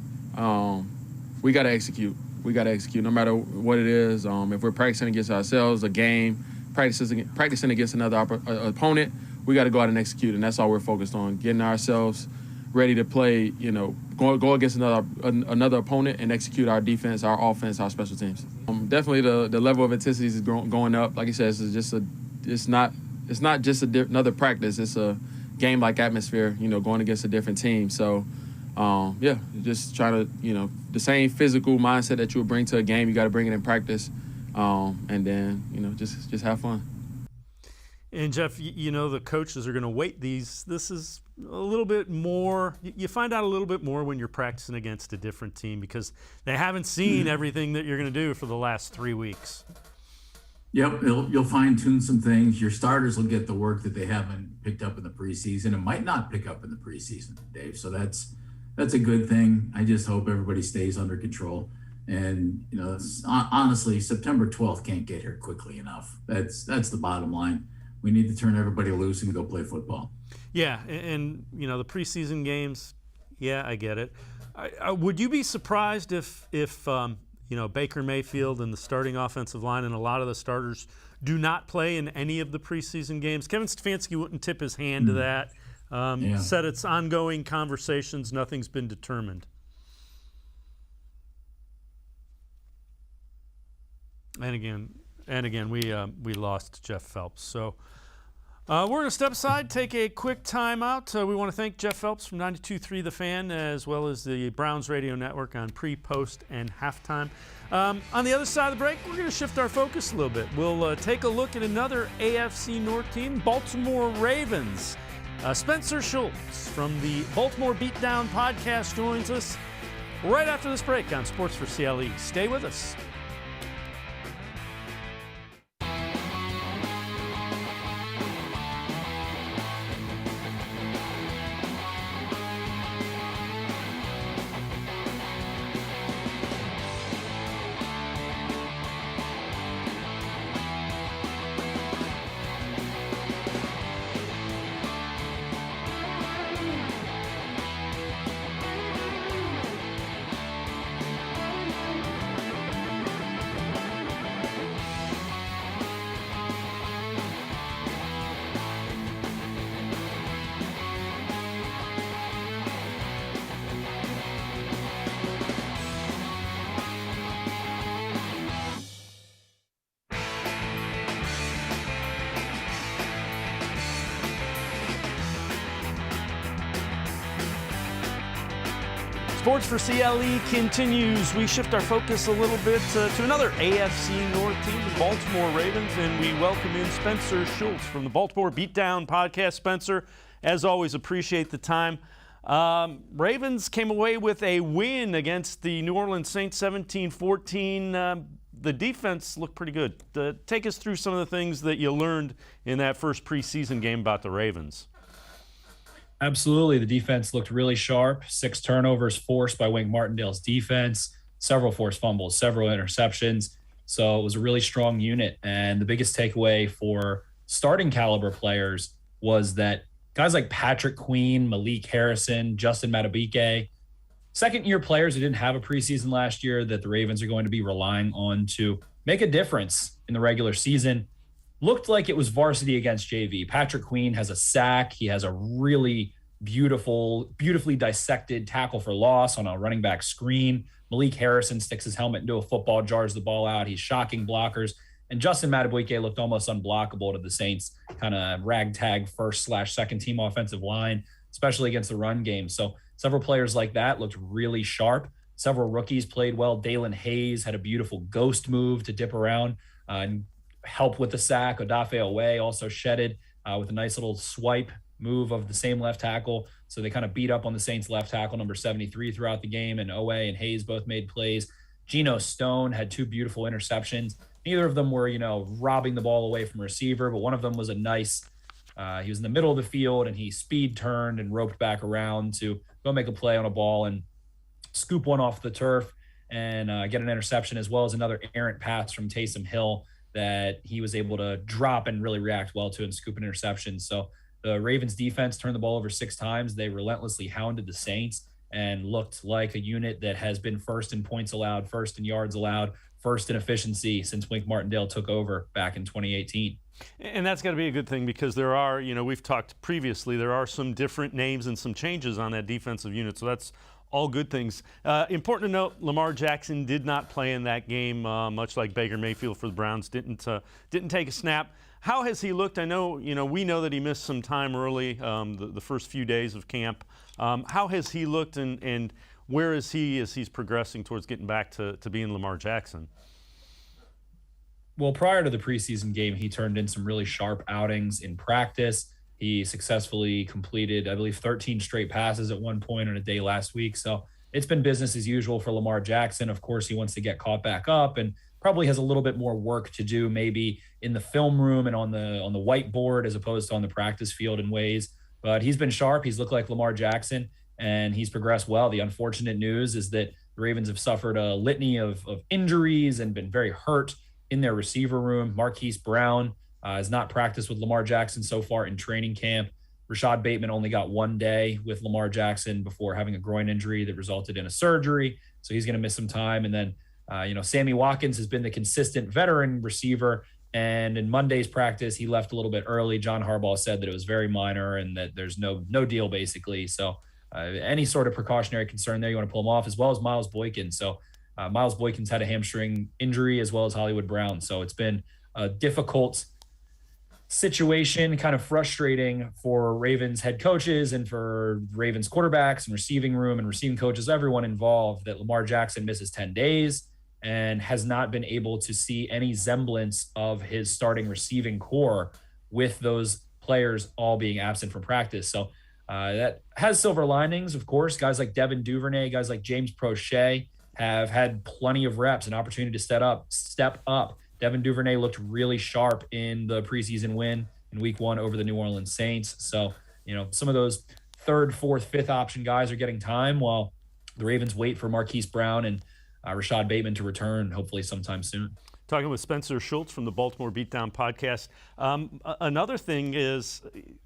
We got to execute. No matter what it is. If we're practicing against ourselves, a game, practicing against another opponent, we got to go out and execute, and that's all we're focused on, getting ourselves ready to play, go against another opponent and execute our defense, our offense, our special teams. Definitely the level of intensity is going up. Like you said, it's not just another practice. It's a game-like atmosphere, going against a different team. So yeah, just try to, the same physical mindset that you would bring to a game, you got to bring it in practice, and then, just have fun. And Jeff, the coaches are going to weight these. This is a little bit more. You find out a little bit more when you're practicing against a different team because they haven't seen everything that you're going to do for the last 3 weeks. Yep, you'll fine-tune some things. Your starters will get the work that they haven't picked up in the preseason and might not pick up in the preseason, Dave. So that's a good thing. I just hope everybody stays under control. And, honestly, September 12th can't get here quickly enough. That's the bottom line. We need to turn everybody loose and go play football. Yeah, and the preseason games, yeah, I get it. Would you be surprised if Baker Mayfield and the starting offensive line and a lot of the starters do not play in any of the preseason games? Kevin Stefanski wouldn't tip his hand to that. Said it's ongoing conversations, nothing's been determined. And again, we lost Jeff Phelps. So we're going to step aside, take a quick time out. We want to thank Jeff Phelps from 92.3 The Fan, as well as the Browns Radio Network on pre, post, and halftime. On the other side of the break, we're going to shift our focus a little bit. We'll take a look at another AFC North team, Baltimore Ravens. Spencer Schultz from the Baltimore Beatdown podcast joins us right after this break on Sports4CLE. Stay with us. Sports4CLE continues. We shift our focus a little bit to another AFC North team, the Baltimore Ravens, and we welcome in Spencer Schultz from the Baltimore Beatdown podcast. Spencer, as always, appreciate the time. Ravens came away with a win against the New Orleans Saints, 17-14. The defense looked pretty good. Take us through some of the things that you learned in that first preseason game about the Ravens. Absolutely. The defense looked really sharp. 6 turnovers forced by Wink Martindale's defense, several forced fumbles, several interceptions. So it was a really strong unit. And the biggest takeaway for starting caliber players was that guys like Patrick Queen, Malik Harrison, Justin Madubuike, second-year players who didn't have a preseason last year that the Ravens are going to be relying on to make a difference in the regular season, looked like it was varsity against JV. Patrick Queen has a sack. He has a really beautifully dissected tackle for loss on a running back screen. Malik Harrison sticks his helmet into a football, jars the ball out. He's shocking blockers. And Justin Madubuike looked almost unblockable to the Saints' kind of ragtag first/second team offensive line, especially against the run game. So several players like that looked really sharp. Several rookies played well. Dalen Hayes had a beautiful ghost move to dip around and help with the sack. Odafe Owe also shedded with a nice little swipe move of the same left tackle. So they kind of beat up on the Saints left tackle, number 73, throughout the game, and Owe and Hayes both made plays. Geno Stone had 2 beautiful interceptions. Neither of them were, robbing the ball away from receiver, but one of them was a nice, he was in the middle of the field and he speed turned and roped back around to go make a play on a ball and scoop one off the turf and get an interception, as well as another errant pass from Taysom Hill that he was able to drop and really react well to and scoop an interception. So the Ravens defense turned the ball over 6 times. They relentlessly hounded the Saints and looked like a unit that has been first in points allowed, first in yards allowed, first in efficiency since Wink Martindale took over back in 2018. And that's got to be a good thing because there are, we've talked previously, there are some different names and some changes on that defensive unit. So that's all good things. Important to note, Lamar Jackson did not play in that game, much like Baker Mayfield for the Browns, didn't take a snap. How has he looked? I know, we know that he missed some time early, the first few days of camp. How has he looked, and where is he as he's progressing towards getting back to being Lamar Jackson? Well, prior to the preseason game, he turned in some really sharp outings in practice. He successfully completed, I believe, 13 straight passes at one point on a day last week. So it's been business as usual for Lamar Jackson. Of course, he wants to get caught back up and probably has a little bit more work to do maybe in the film room and on the whiteboard as opposed to on the practice field in ways. But he's been sharp. He's looked like Lamar Jackson, and he's progressed well. The unfortunate news is that the Ravens have suffered a litany of injuries and been very hurt in their receiver room. Marquise Brown has not practiced with Lamar Jackson so far in training camp. Rashad Bateman only got 1 day with Lamar Jackson before having a groin injury that resulted in a surgery. So he's going to miss some time. And then Sammy Watkins has been the consistent veteran receiver, and in Monday's practice, he left a little bit early. John Harbaugh said that it was very minor and that there's no deal basically. So any sort of precautionary concern there, you want to pull him off, as well as Miles Boykin. So Miles Boykin's had a hamstring injury, as well as Hollywood Brown. So it's been a difficult situation, kind of frustrating for Ravens head coaches and for Ravens quarterbacks and receiving room and receiving coaches, everyone involved, that Lamar Jackson misses 10 days and has not been able to see any semblance of his starting receiving core with those players all being absent from practice. So that has silver linings, of course. Guys like Devin Duvernay, guys like James Prochet have had plenty of reps and opportunity to step up. Devin Duvernay looked really sharp in the preseason win in week 1 over the New Orleans Saints. So, some of those 3rd, 4th, 5th option guys are getting time while the Ravens wait for Marquise Brown and Rashad Bateman to return hopefully sometime soon. Talking with Spencer Schultz from the Baltimore Beatdown podcast. Another thing is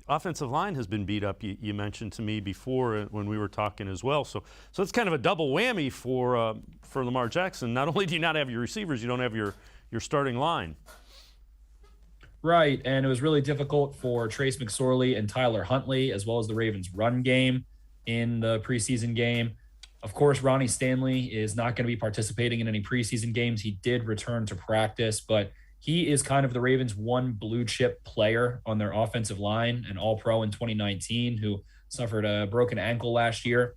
offensive line has been beat up. You mentioned to me before when we were talking as well. So it's kind of a double whammy for Lamar Jackson. Not only do you not have your receivers, you don't have your starting line. Right, and it was really difficult for Trace McSorley and Tyler Huntley, as well as the Ravens' run game in the preseason game. Of course, Ronnie Stanley is not going to be participating in any preseason games. He did return to practice, but he is kind of the Ravens' one blue chip player on their offensive line, an All-Pro in 2019 who suffered a broken ankle last year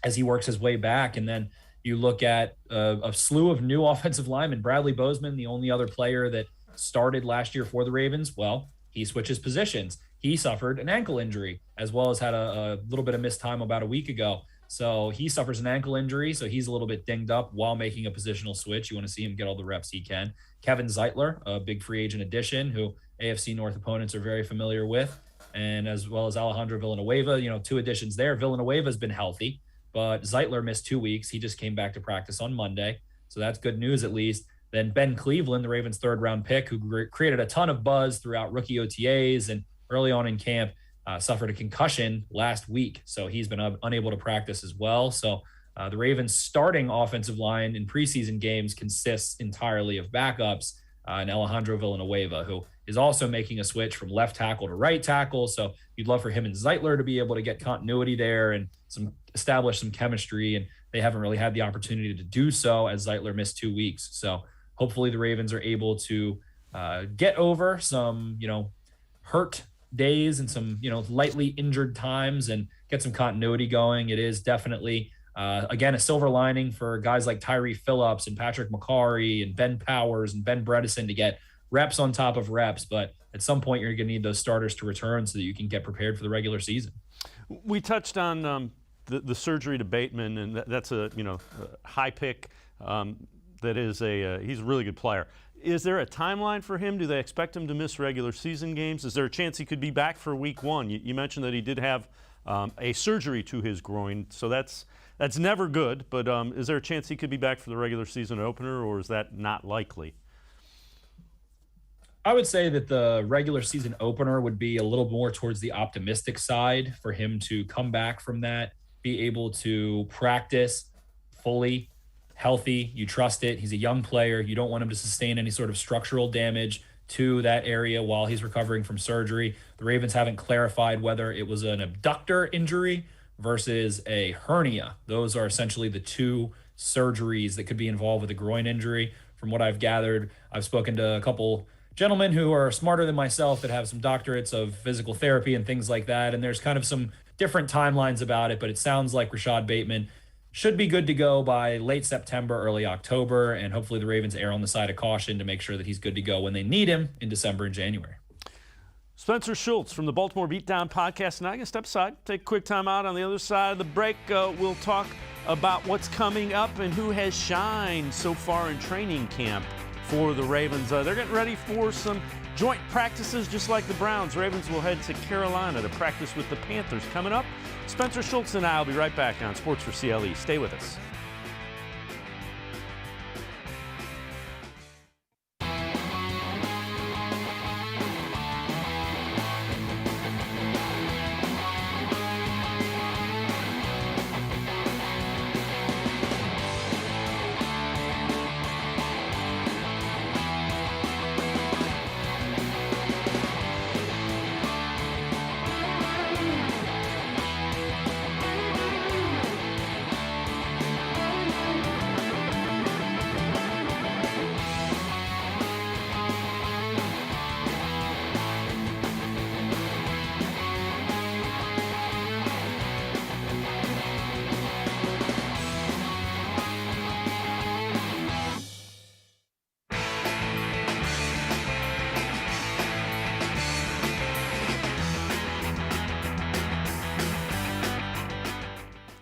as he works his way back. And then you look at a slew of new offensive linemen. Bradley Boseman, the only other player that started last year for the Ravens, well, he switches positions. He suffered an ankle injury, as well as had a little bit of missed time about a week ago. So he suffers an ankle injury, so he's a little bit dinged up while making a positional switch. You want to see him get all the reps he can. Kevin Zeitler, a big free agent addition who AFC North opponents are very familiar with, and as well as Alejandro Villanueva, 2 additions there. Villanueva's been healthy, but Zeitler missed 2 weeks. He just came back to practice on Monday, so that's good news at least. Then Ben Cleveland, the Ravens' 3rd-round pick, who created a ton of buzz throughout rookie OTAs and early on in camp, suffered a concussion last week, so he's been unable to practice as well. So the Ravens' starting offensive line in preseason games consists entirely of backups, and Alejandro Villanueva, who is also making a switch from left tackle to right tackle. So you'd love for him and Zeitler to be able to get continuity there and establish some chemistry, and they haven't really had the opportunity to do so as Zeitler missed 2 weeks. So hopefully the Ravens are able to get over some, hurt days and some, lightly injured times and get some continuity going. It is definitely, again, a silver lining for guys like Tyree Phillips and Patrick McCarry and Ben Powers and Ben Bredesen to get reps on top of reps. But at some point, you're going to need those starters to return so that you can get prepared for the regular season. We touched on the surgery to Bateman, and that's a high pick. That is he's a really good player. Is there a timeline for him? Do they expect him to miss regular season games? Is there a chance he could be back for week 1? You mentioned that he did have a surgery to his groin, so that's never good. But is there a chance he could be back for the regular season opener, or is that not likely? I would say that the regular season opener would be a little more towards the optimistic side for him to come back from that, be able to practice fully healthy. You trust it. He's a young player. You don't want him to sustain any sort of structural damage to that area while he's recovering from surgery. The Ravens haven't clarified whether it was an abductor injury versus a hernia. Those are essentially the 2 surgeries that could be involved with a groin injury. From what I've gathered, I've spoken to a couple gentlemen who are smarter than myself that have some doctorates of physical therapy and things like that. And there's kind of some different timelines about it, but it sounds like Rashad Bateman should be good to go by late September, early October. And hopefully the Ravens err on the side of caution to make sure that he's good to go when they need him in December and January. Spencer Schultz from the Baltimore Beatdown podcast. Now I'm going to step aside, take a quick time out. On the other side of the break, we'll talk about what's coming up and who has shined so far in training camp for the Ravens. They're getting ready for some joint practices just like the Browns. Ravens will head to Carolina to practice with the Panthers. Coming up, Spencer Schultz and I will be right back on Sports4CLE. Stay with us.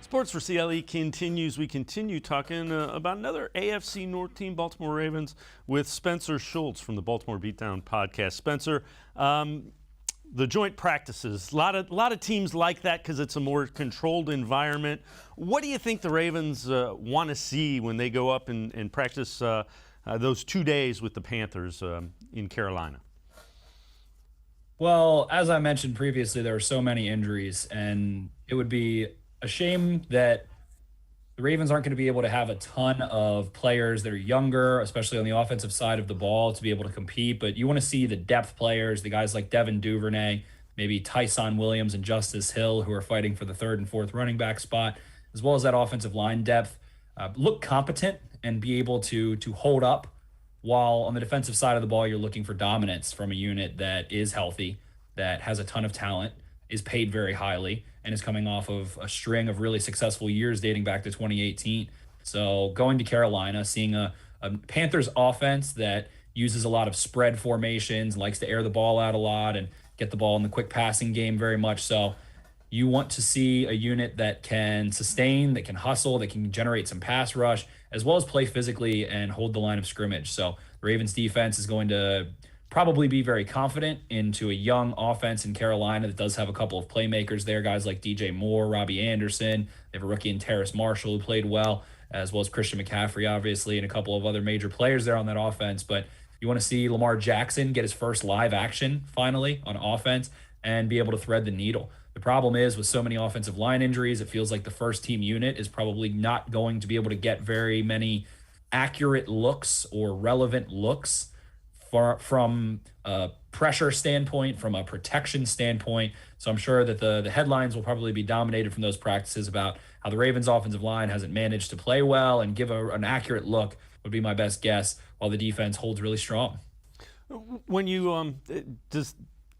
Sports4CLE continues. We continue talking about another AFC North team, Baltimore Ravens, with Spencer Schultz from the Baltimore Beatdown podcast. Spencer, the joint practices, a lot of teams like that because it's a more controlled environment. What do you think the Ravens want to see when they go up and practice those 2 days with the Panthers in Carolina? Well, as I mentioned previously, there are so many injuries, and it would be a shame that the Ravens aren't going to be able to have a ton of players that are younger, especially on the offensive side of the ball, to be able to compete. But you want to see the depth players, the guys like Devin Duvernay, maybe Tyson Williams and Justice Hill, who are fighting for the third and fourth running back spot, as well as that offensive line depth, look competent and be able to hold up, while on the defensive side of the ball, you're looking for dominance from a unit that is healthy, that has a ton of talent, is paid very highly, and is coming off of a string of really successful years dating back to 2018. So going to Carolina, seeing a Panthers offense that uses a lot of spread formations, likes to air the ball out a lot and get the ball in the quick passing game very much so. You want to see a unit that can sustain, that can hustle, that can generate some pass rush, as well as play physically and hold the line of scrimmage. So the Ravens defense is going to probably be very confident into a young offense in Carolina that does have a couple of playmakers there, guys like DJ Moore, Robbie Anderson. They have a rookie in Terrace Marshall who played well, as well as Christian McCaffrey, obviously, and a couple of other major players there on that offense. But you want to see Lamar Jackson get his first live action finally on offense and be able to thread the needle. The problem is with so many offensive line injuries, it feels like the first team unit is probably not going to be able to get very many accurate looks or relevant looks from a pressure standpoint, from a protection standpoint. So I'm sure that the headlines will probably be dominated from those practices about how the Ravens offensive line hasn't managed to play well and give an accurate look would be my best guess, while the defense holds really strong. When you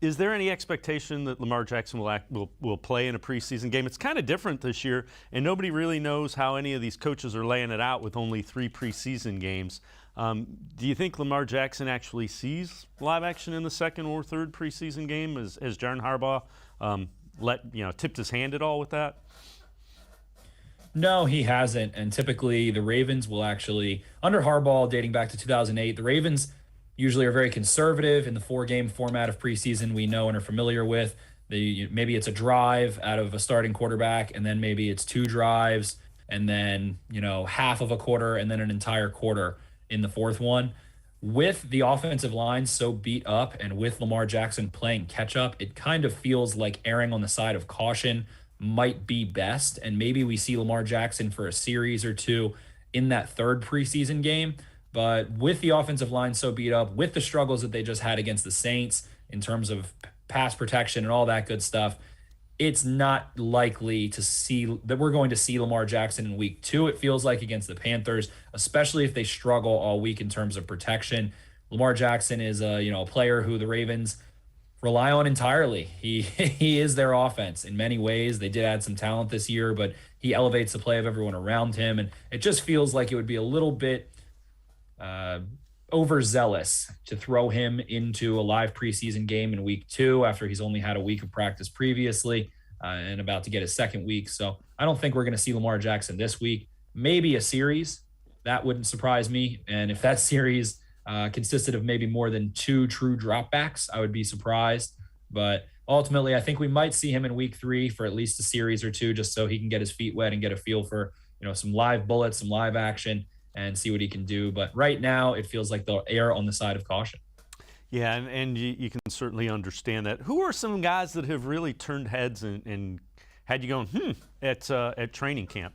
is there any expectation that Lamar Jackson will play in a preseason game? It's kind of different this year, and nobody really knows how any of these coaches are laying it out with only 3 preseason games. Do you think Lamar Jackson actually sees live action in the second or third preseason game? Has John Harbaugh tipped his hand at all with that? No, he hasn't. And typically the Ravens will actually, under Harbaugh dating back to 2008, the Ravens usually are very conservative in the 4-game format of preseason we know and are familiar with. Maybe it's a drive out of a starting quarterback, and then maybe it's 2 drives, and then half of a quarter, and then an entire quarter in the fourth one. With the offensive line so beat up and with Lamar Jackson playing catch up, it kind of feels like erring on the side of caution might be best. And maybe we see Lamar Jackson for a series or 2 in that third preseason game. But with the offensive line so beat up, with the struggles that they just had against the Saints in terms of pass protection and all that good stuff, it's not likely to see that we're going to see Lamar Jackson in week 2, it feels like, against the Panthers, especially if they struggle all week in terms of protection. Lamar Jackson is a player who the Ravens rely on entirely. He is their offense in many ways. They did add some talent this year, but he elevates the play of everyone around him, and it just feels like it would be a little bit overzealous to throw him into a live preseason game in week 2 after he's only had a week of practice previously and about to get his second week. So I don't think we're going to see Lamar Jackson this week. Maybe a series. That wouldn't surprise me. And if that series consisted of maybe more than 2 true dropbacks, I would be surprised. But ultimately, I think we might see him in week 3 for at least a series or 2, just so he can get his feet wet and get a feel for, some live bullets, some live action, and see what he can do. But right now, it feels like they'll err on the side of caution. Yeah, and you can certainly understand that. Who are some guys that have really turned heads and had you going, at training camp?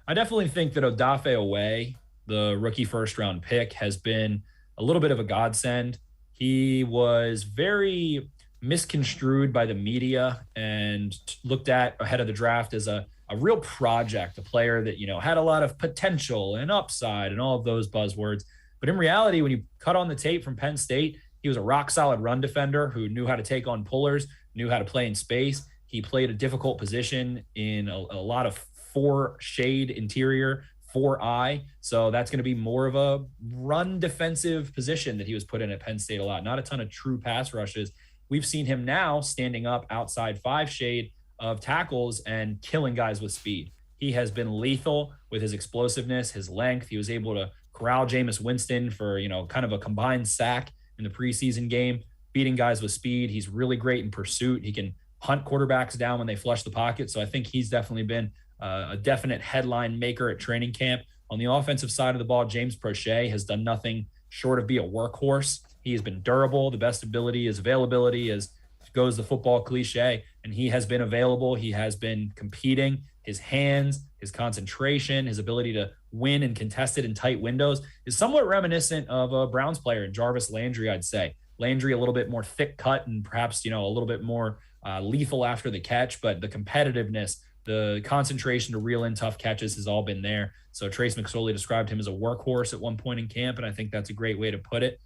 I definitely think that Odafe Owe, the rookie first-round pick, has been a little bit of a godsend. He was very misconstrued by the media and looked at ahead of the draft as a real project, a player that, had a lot of potential and upside and all of those buzzwords. But in reality, when you cut on the tape from Penn State, he was a rock-solid run defender who knew how to take on pullers, knew how to play in space. He played a difficult position in a lot of 4 shade interior, 4-eye. So that's going to be more of a run defensive position that he was put in at Penn State a lot. Not a ton of true pass rushes. We've seen him now standing up outside 5 shade of tackles and killing guys with speed. He has been lethal with his explosiveness, his length. He was able to corral Jameis Winston for, kind of a combined sack in the preseason game, beating guys with speed. He's really great in pursuit. He can hunt quarterbacks down when they flush the pocket. So I think he's definitely been a definite headline maker at training camp. On the offensive side of the ball, James Prochet has done nothing short of be a workhorse. He has been durable. The best ability is availability, as goes the football cliche, and he has been available. He has been competing. His hands, his concentration, his ability to win and contest it in tight windows is somewhat reminiscent of a Browns player, Jarvis Landry, I'd say. Landry a little bit more thick cut and perhaps, a little bit more lethal after the catch, but the competitiveness, the concentration to reel in tough catches has all been there. So Trace McSorley described him as a workhorse at one point in camp, and I think that's a great way to put it.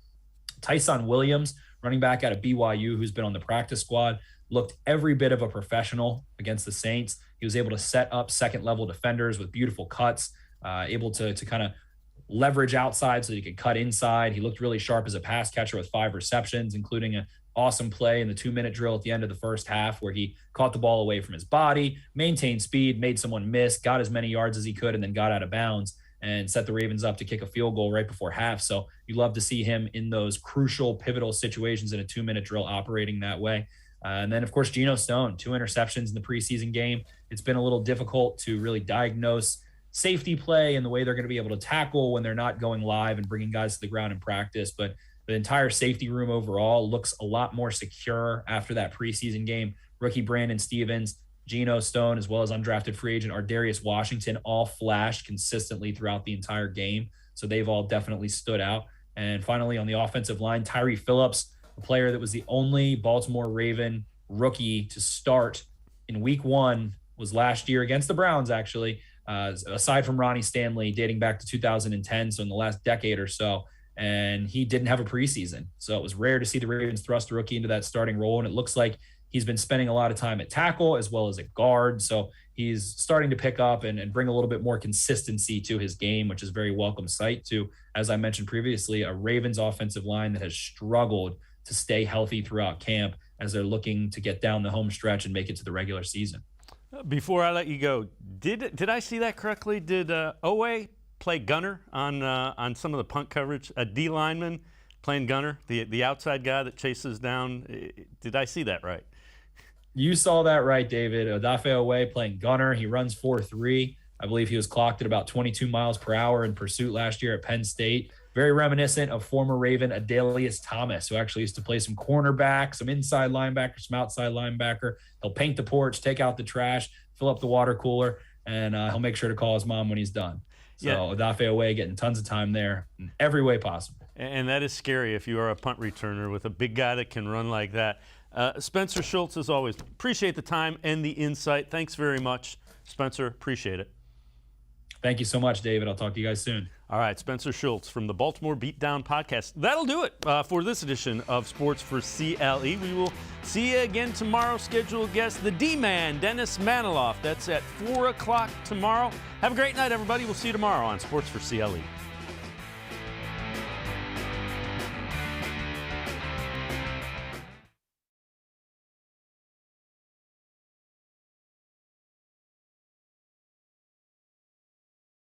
Tyson Williams, running back out of BYU, who's been on the practice squad, looked every bit of a professional against the Saints. He was able to set up second-level defenders with beautiful cuts, able to kind of leverage outside so he could cut inside. He looked really sharp as a pass catcher with 5 receptions, including an awesome play in the 2-minute drill at the end of the first half where he caught the ball away from his body, maintained speed, made someone miss, got as many yards as he could, and then got out of bounds and set the Ravens up to kick a field goal right before half. So you love to see him in those crucial, pivotal situations in a 2-minute drill operating that way. And then, of course, Geno Stone, 2 interceptions in the preseason game. It's been a little difficult to really diagnose safety play and the way they're going to be able to tackle when they're not going live and bringing guys to the ground in practice. But the entire safety room overall looks a lot more secure after that preseason game. Rookie Brandon Stevens, Geno Stone, as well as undrafted free agent Ardarius Washington all flashed consistently throughout the entire game. So they've all definitely stood out. And finally, on the offensive line, Tyree Phillips, a player that was the only Baltimore Raven rookie to start in week 1, was last year against the Browns, actually, aside from Ronnie Stanley, dating back to 2010, so in the last decade or so. And he didn't have a preseason. So it was rare to see the Ravens thrust a rookie into that starting role. And it looks like he's been spending a lot of time at tackle as well as at guard. So he's starting to pick up and bring a little bit more consistency to his game, which is a very welcome sight to, as I mentioned previously, a Ravens offensive line that has struggled to stay healthy throughout camp as they're looking to get down the home stretch and make it to the regular season. Before I let you go, did I see that correctly? Did Owe play gunner on some of the punt coverage? A D lineman playing gunner, the outside guy that chases down. Did I see that right? You saw that right, David. Odafe Owe playing gunner. He runs 4.3. I believe he was clocked at about 22 miles per hour in pursuit last year at Penn State. Very reminiscent of former Raven Adalius Thomas, who actually used to play some cornerback, some inside linebacker, some outside linebacker. He'll paint the porch, take out the trash, fill up the water cooler, and he'll make sure to call his mom when he's done. So Odafe Owe getting tons of time there in every way possible. And that is scary if you are a punt returner with a big guy that can run like that. Spencer Schultz, as always, appreciate the time and the insight. Thanks very much, Spencer. Appreciate it. Thank you so much, David. I'll talk to you guys soon. All right, Spencer Schultz from the Baltimore Beatdown podcast. That'll do it for this edition of Sports for CLE. We will see you again tomorrow. Scheduled guest, the D-Man, Dennis Maniloff. That's at 4 o'clock tomorrow. Have a great night, everybody. We'll see you tomorrow on Sports for CLE.